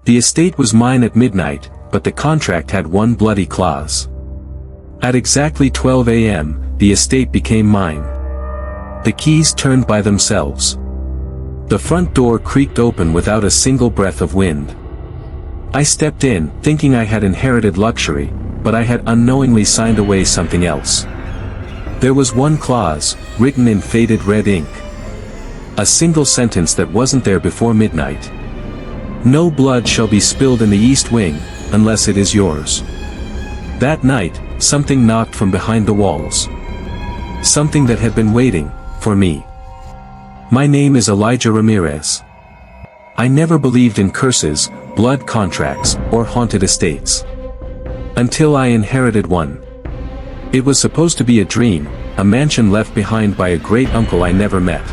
The estate was mine at midnight, but the contract had one bloody clause. At exactly 12 a.m., the estate became mine. The keys turned by themselves. The front door creaked open without a single breath of wind. I stepped in, thinking I had inherited luxury, but I had unknowingly signed away something else. There was one clause, written in faded red ink. A single sentence that wasn't there before midnight. No blood shall be spilled in the East Wing, unless it is yours. That night, something knocked from behind the walls. Something that had been waiting, for me. My name is Elijah Ramirez. I never believed in curses, blood contracts, or haunted estates. Until I inherited one. It was supposed to be a dream, a mansion left behind by a great uncle I never met.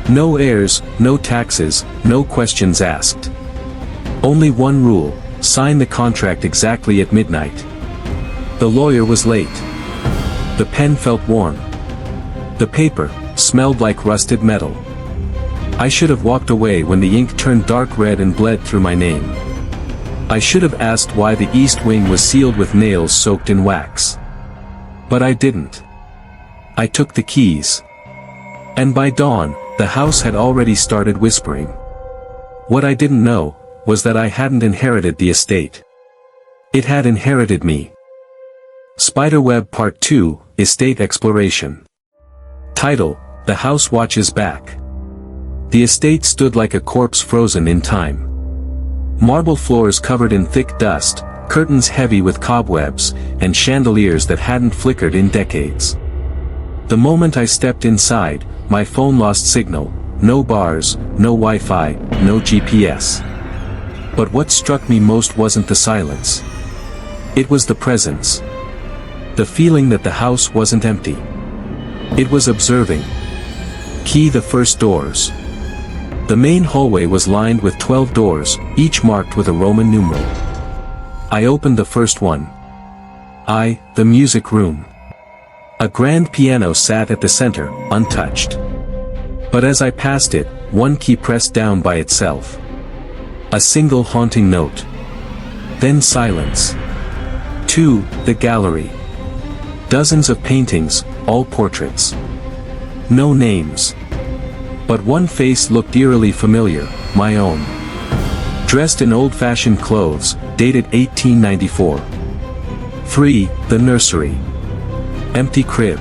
No heirs, no taxes, no questions asked. Only one rule, sign the contract exactly at midnight. The lawyer was late. The pen felt warm. The paper smelled like rusted metal. I should have walked away when the ink turned dark red and bled through my name. I should have asked why the East Wing was sealed with nails soaked in wax. But I didn't. I took the keys. And by dawn, the house had already started whispering. What I didn't know was that I hadn't inherited the estate. It had inherited me. Spiderweb Part 2, Estate Exploration. Title: The House Watches Back. The estate stood like a corpse frozen in time. Marble floors covered in thick dust, curtains heavy with cobwebs, and chandeliers that hadn't flickered in decades. The moment I stepped inside, my phone lost signal, no bars, no Wi-Fi, no GPS. But what struck me most wasn't the silence. It was the presence. The feeling that the house wasn't empty. It was observing. Key the first doors. The main hallway was lined with 12 doors, each marked with a Roman numeral. I opened the first one. The music room. A grand piano sat at the center, untouched. But as I passed it, one key pressed down by itself. A single haunting note. Then silence. 2. The gallery. Dozens of paintings, all portraits. No names. But one face looked eerily familiar, my own. Dressed in old-fashioned clothes, dated 1894. 3. The nursery. Empty crib.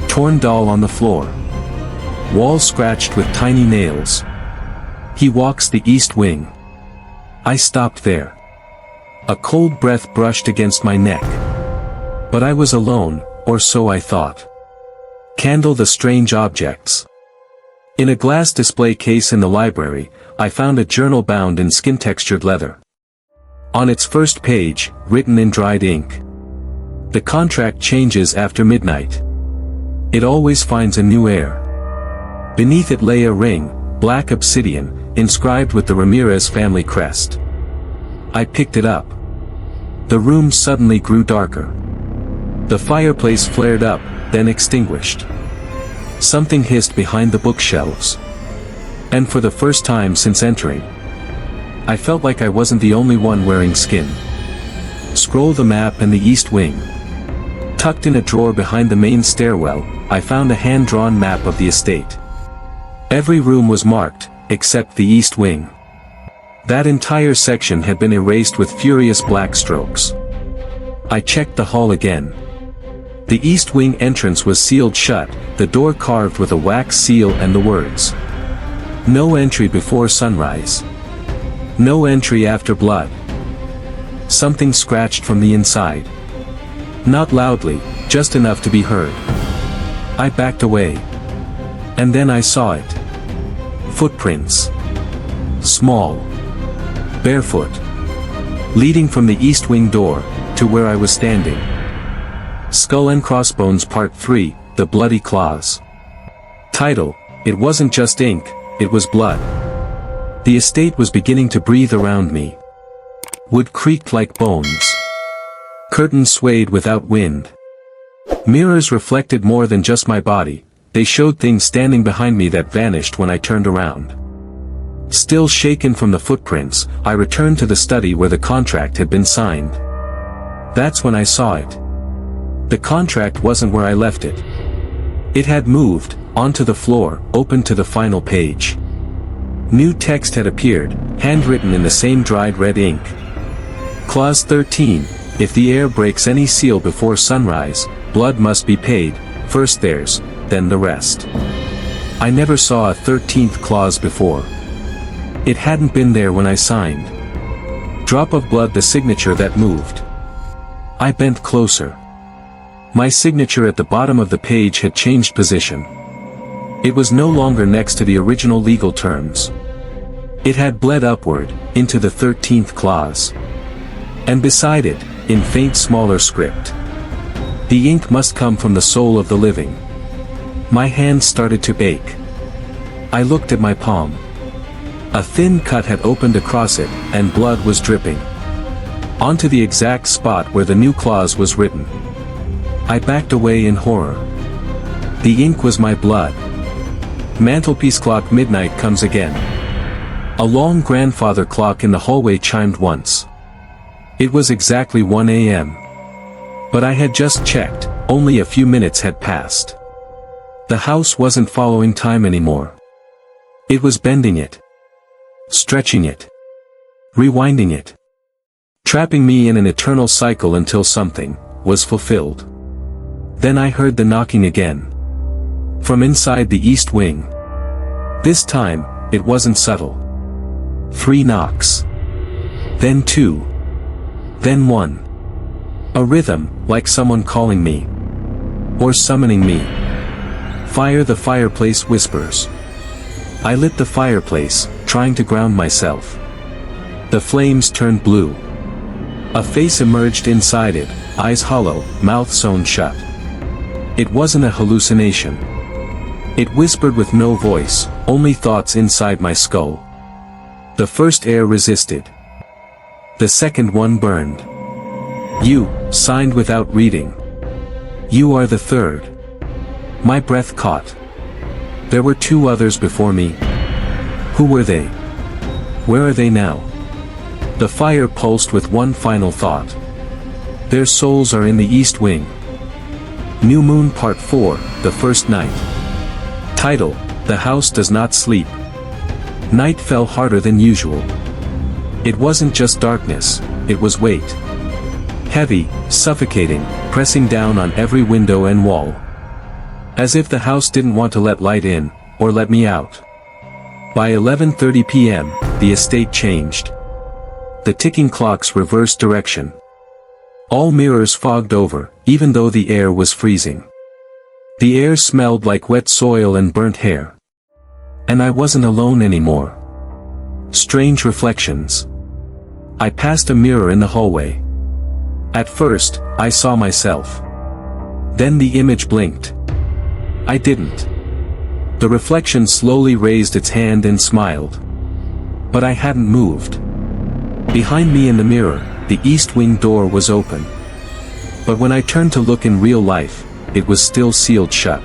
Torn doll on the floor. Wall scratched with tiny nails. He walks the East Wing. I stopped there. A cold breath brushed against my neck. But I was alone, or so I thought. Candle the strange objects. In a glass display case in the library, I found a journal bound in skin-textured leather. On its first page, written in dried ink. The contract changes after midnight. It always finds a new heir. Beneath it lay a ring, black obsidian, inscribed with the Ramirez family crest. I picked it up. The room suddenly grew darker. The fireplace flared up, then extinguished. Something hissed behind the bookshelves. And for the first time since entering, I felt like I wasn't the only one wearing skin. Scroll the map and the East Wing. Tucked in a drawer behind the main stairwell, I found a hand-drawn map of the estate. Every room was marked, except the East Wing. That entire section had been erased with furious black strokes. I checked the hall again. The East Wing entrance was sealed shut, the door carved with a wax seal and the words: "No entry before sunrise. No entry after blood." Something scratched from the inside. Not loudly, just enough to be heard. I backed away. And then I saw it. Footprints. Small. Barefoot. Leading from the East Wing door, to where I was standing. Skull and Crossbones Part 3, The Bloody Claws. Title: It wasn't just ink, it was blood. The estate was beginning to breathe around me. Wood creaked like bones. Curtains swayed without wind. Mirrors reflected more than just my body, they showed things standing behind me that vanished when I turned around. Still shaken from the footprints, I returned to the study where the contract had been signed. That's when I saw it. The contract wasn't where I left it. It had moved, onto the floor, open to the final page. New text had appeared, handwritten in the same dried red ink. Clause 13, if the heir breaks any seal before sunrise, blood must be paid, first theirs, then the rest. I never saw a 13th clause before. It hadn't been there when I signed. Drop of blood, the signature that moved. I bent closer. My signature at the bottom of the page had changed position. It was no longer next to the original legal terms. It had bled upward, into the 13th clause. And beside it, in faint smaller script. The ink must come from the soul of the living. My hand started to ache. I looked at my palm. A thin cut had opened across it, and blood was dripping. Onto the exact spot where the new clause was written. I backed away in horror. The ink was my blood. Mantelpiece clock, midnight comes again. A long grandfather clock in the hallway chimed once. It was exactly 1 a.m. But I had just checked, only a few minutes had passed. The house wasn't following time anymore. It was bending it. Stretching it. Rewinding it. Trapping me in an eternal cycle until something was fulfilled. Then I heard the knocking again. From inside the east wing. This time, it wasn't subtle. 3 knocks. Then 2. Then 1. A rhythm, like someone calling me. Or summoning me. Fire, the fireplace whispers. I lit the fireplace, trying to ground myself. The flames turned blue. A face emerged inside it, eyes hollow, mouth sewn shut. It wasn't a hallucination. It whispered with no voice, only thoughts inside my skull. The first heir resisted. The second one burned. You, signed without reading. You are the third. My breath caught. There were 2 others before me. Who were they? Where are they now? The fire pulsed with one final thought. Their souls are in the East Wing. New Moon Part 4, The First Night. Title, The House Does Not Sleep. Night fell harder than usual. It wasn't just darkness, it was weight. Heavy, suffocating, pressing down on every window and wall. As if the house didn't want to let light in, or let me out. By 11:30 p.m., the estate changed. The ticking clocks reversed direction. All mirrors fogged over, even though the air was freezing. The air smelled like wet soil and burnt hair. And I wasn't alone anymore. Strange reflections. I passed a mirror in the hallway. At first, I saw myself. Then the image blinked. I didn't. The reflection slowly raised its hand and smiled. But I hadn't moved. Behind me in the mirror, the east wing door was open. But when I turned to look in real life, it was still sealed shut.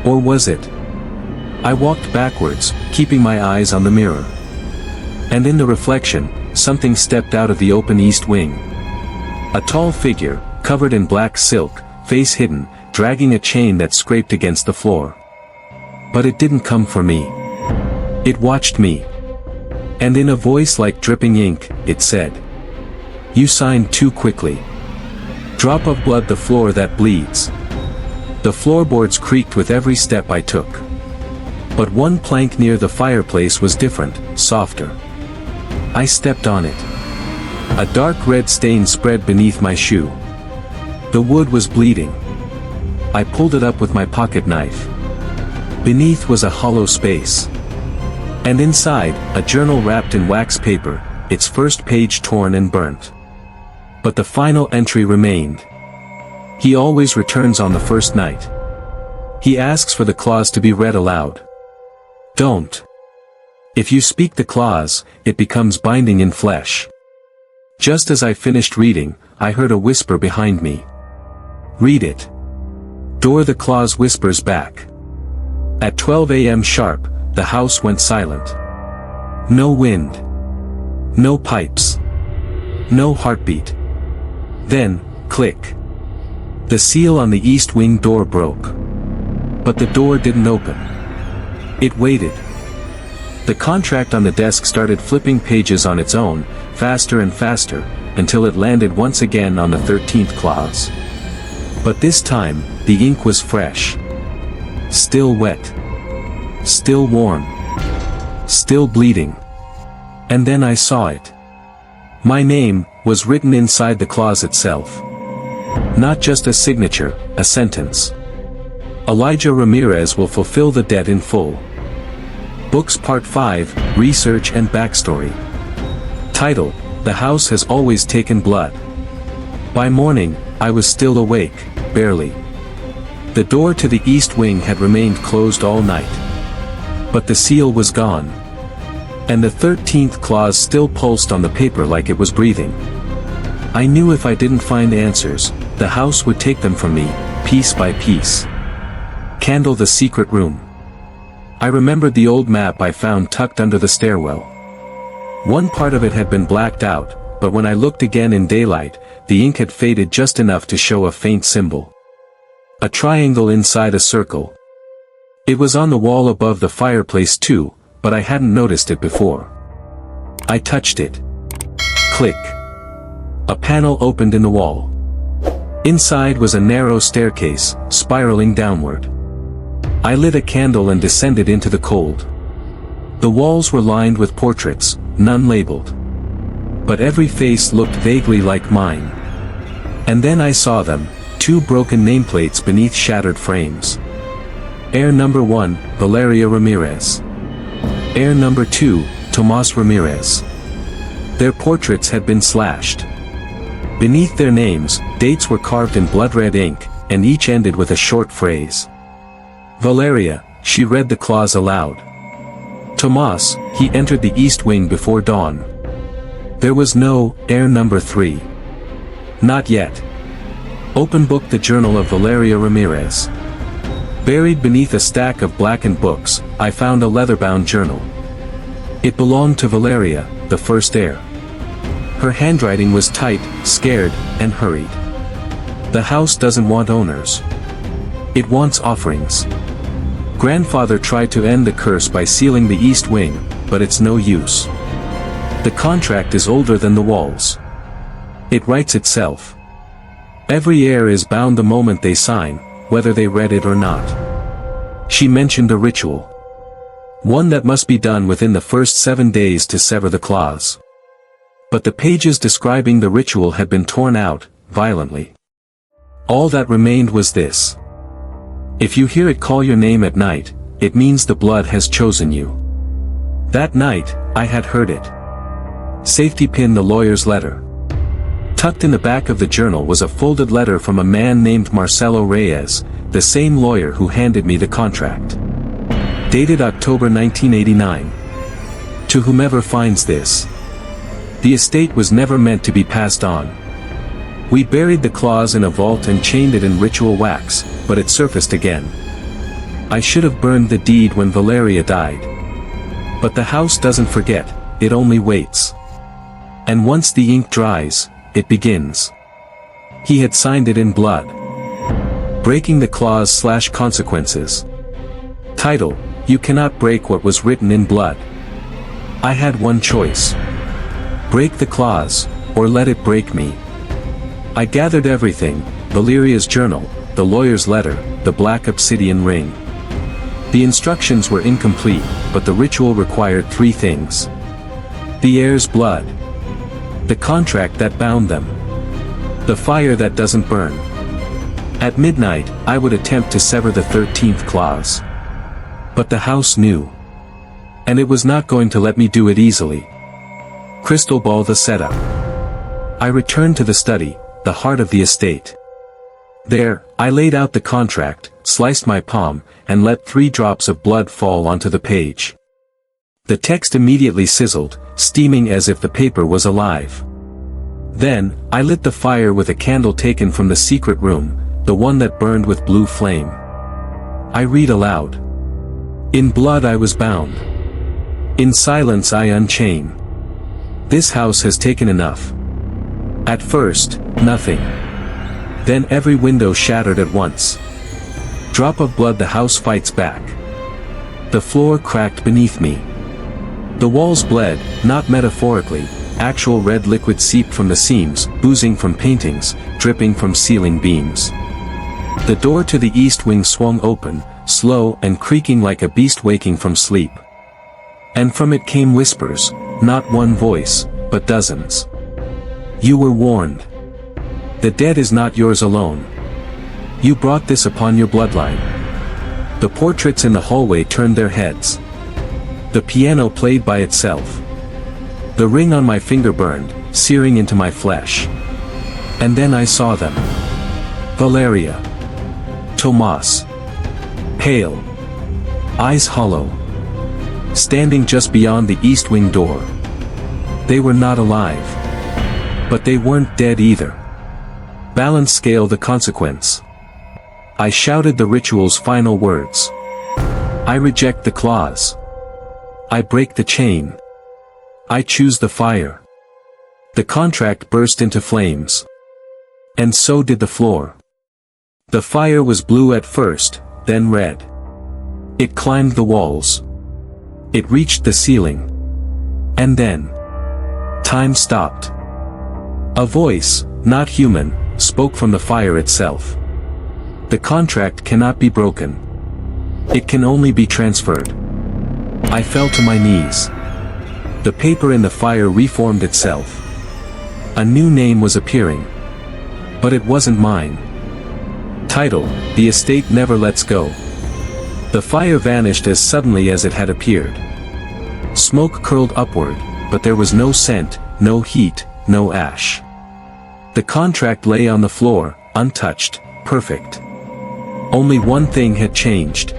Or was it? I walked backwards, keeping my eyes on the mirror. And in the reflection, something stepped out of the open east wing. A tall figure, covered in black silk, face hidden, dragging a chain that scraped against the floor. But it didn't come for me. It watched me. And in a voice like dripping ink, it said, "You signed too quickly. Drop of blood, the floor that bleeds." The floorboards creaked with every step I took. But one plank near the fireplace was different, softer. I stepped on it. A dark red stain spread beneath my shoe. The wood was bleeding. I pulled it up with my pocket knife. Beneath was a hollow space. And inside, a journal wrapped in wax paper, its first page torn and burnt. But the final entry remained. He always returns on the first night. He asks for the clause to be read aloud. Don't. If you speak the clause, it becomes binding in flesh. Just as I finished reading, I heard a whisper behind me. Read it. Door, the clause whispers back. At 12 a.m. sharp, the house went silent. No wind. No pipes. No heartbeat. Then, click. The seal on the east wing door broke. But the door didn't open. It waited. The contract on the desk started flipping pages on its own, faster and faster, until it landed once again on the 13th clause. But this time, the ink was fresh. Still wet. Still warm. Still bleeding. And then I saw it. My name was written inside the clause itself. Not just a signature, a sentence. Elijah Ramirez will fulfill the debt in full. Books Part 5, Research and Backstory. Title: The House Has Always Taken Blood. By morning, I was still awake, barely. The door to the east wing had remained closed all night. But the seal was gone. And the 13th clause still pulsed on the paper like it was breathing. I knew if I didn't find answers, the house would take them from me, piece by piece. Candle the secret room. I remembered the old map I found tucked under the stairwell. One part of it had been blacked out, but when I looked again in daylight, the ink had faded just enough to show a faint symbol. A triangle inside a circle. It was on the wall above the fireplace too, but I hadn't noticed it before. I touched it. Click. A panel opened in the wall. Inside was a narrow staircase, spiraling downward. I lit a candle and descended into the cold. The walls were lined with portraits, none labeled. But every face looked vaguely like mine. And then I saw them, 2 broken nameplates beneath shattered frames. Heir number 1, Valeria Ramirez. Heir number 2, Tomas Ramirez. Their portraits had been slashed. Beneath their names, dates were carved in blood-red ink, and each ended with a short phrase. Valeria, she read the clause aloud. Tomas, he entered the east wing before dawn. There was no heir number 3. Not yet. Open book the journal of Valeria Ramirez. Buried beneath a stack of blackened books, I found a leather-bound journal. It belonged to Valeria, the first heir. Her handwriting was tight, scared, and hurried. The house doesn't want owners. It wants offerings. Grandfather tried to end the curse by sealing the east wing, but it's no use. The contract is older than the walls. It writes itself. Every heir is bound the moment they sign, whether they read it or not. She mentioned a ritual. One that must be done within the first 7 days to sever the clause. But the pages describing the ritual had been torn out, violently. All that remained was this. If you hear it call your name at night, it means the blood has chosen you. That night, I had heard it. Safety pin the lawyer's letter. Tucked in the back of the journal was a folded letter from a man named Marcelo Reyes, the same lawyer who handed me the contract. Dated October 1989. To whomever finds this. The estate was never meant to be passed on. We buried the clause in a vault and chained it in ritual wax, but it surfaced again. I should have burned the deed when Valeria died. But the house doesn't forget, it only waits. And once the ink dries, it begins. He had signed it in blood. Breaking the clause / consequences. Title: You cannot break what was written in blood. I had one choice. Break the clause, or let it break me. I gathered everything: Valeria's journal, the lawyer's letter, the black obsidian ring. The instructions were incomplete, but the ritual required 3 things. The heir's blood. The contract that bound them. The fire that doesn't burn. At midnight, I would attempt to sever the 13th clause. But the house knew. And it was not going to let me do it easily. Crystal ball the setup. I returned to the study, the heart of the estate. There, I laid out the contract, sliced my palm, and let 3 drops of blood fall onto the page. The text immediately sizzled, steaming as if the paper was alive. Then, I lit the fire with a candle taken from the secret room, the one that burned with blue flame. I read aloud. In blood I was bound. In silence I unchain. This house has taken enough. At first, nothing. Then every window shattered at once. Drop of blood, the house fights back. The floor cracked beneath me. The walls bled, not metaphorically, actual red liquid seeped from the seams, oozing from paintings, dripping from ceiling beams. The door to the east wing swung open, slow and creaking like a beast waking from sleep. And from it came whispers, not one voice, but dozens. You were warned. The dead is not yours alone. You brought this upon your bloodline. The portraits in the hallway turned their heads. The piano played by itself. The ring on my finger burned, searing into my flesh. And then I saw them. Valeria. Tomas. Pale. Eyes hollow. Standing just beyond the east wing door. They were not alive. But they weren't dead either. Balance scale the consequence. I shouted the ritual's final words. I reject the clause. I break the chain. I choose the fire. The contract burst into flames. And so did the floor. The fire was blue at first, then red. It climbed the walls. It reached the ceiling. And then, time stopped. A voice, not human, spoke from the fire itself. The contract cannot be broken. It can only be transferred. I fell to my knees. The paper in the fire reformed itself. A new name was appearing. But it wasn't mine. Title, The Estate Never Lets Go. The fire vanished as suddenly as it had appeared. Smoke curled upward, but there was no scent, no heat, no ash. The contract lay on the floor, untouched, perfect. Only one thing had changed.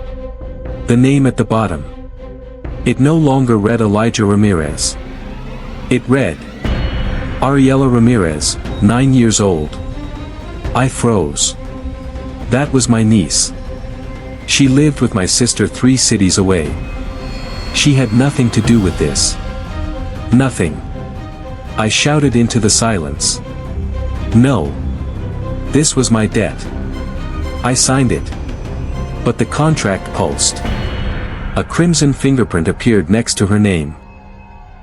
The name at the bottom. It no longer read Elijah Ramirez. It read, Ariella Ramirez, 9 years old. I froze. That was my niece. She lived with my sister 3 cities away. She had nothing to do with this. Nothing. I shouted into the silence. No. This was my debt. I signed it. But the contract pulsed. A crimson fingerprint appeared next to her name.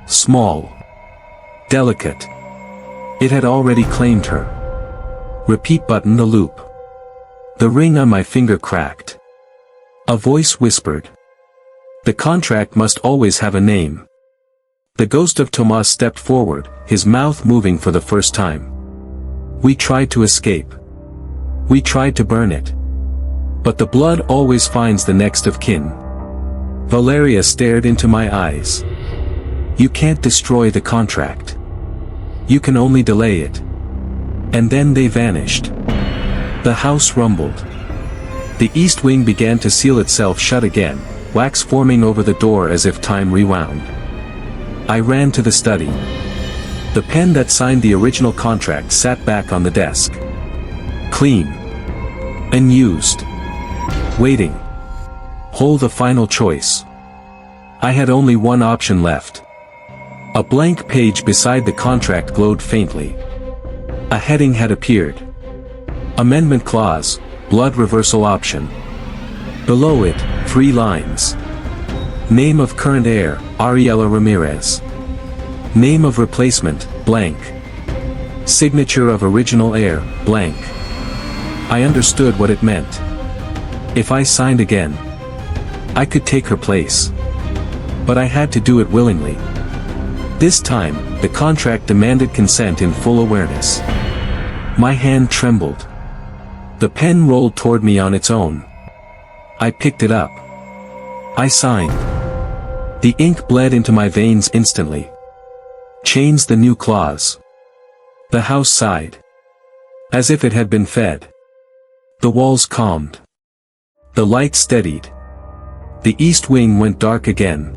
Small. Delicate. It had already claimed her. Repeat button the loop. The ring on my finger cracked. A voice whispered. The contract must always have a name. The ghost of Tomas stepped forward, his mouth moving for the first time. We tried to escape. We tried to burn it. But the blood always finds the next of kin. Valeria stared into my eyes. You can't destroy the contract. You can only delay it. And then they vanished. The house rumbled. The east wing began to seal itself shut again, wax forming over the door as if time rewound. I ran to the study. The pen that signed the original contract sat back on the desk. Clean. Unused. Waiting. Hold the final choice. I had only one option left. A blank page beside the contract glowed faintly. A heading had appeared. Amendment clause, blood reversal option. Below it, 3 lines. Name of current heir, Ariella Ramirez. Name of replacement, blank. Signature of original heir, blank. I understood what it meant. If I signed again, I could take her place. But I had to do it willingly. This time, the contract demanded consent in full awareness. My hand trembled. The pen rolled toward me on its own. I picked it up. I signed. The ink bled into my veins instantly. Change the new clause. The house sighed. As if it had been fed. The walls calmed. The light steadied. The east wing went dark again.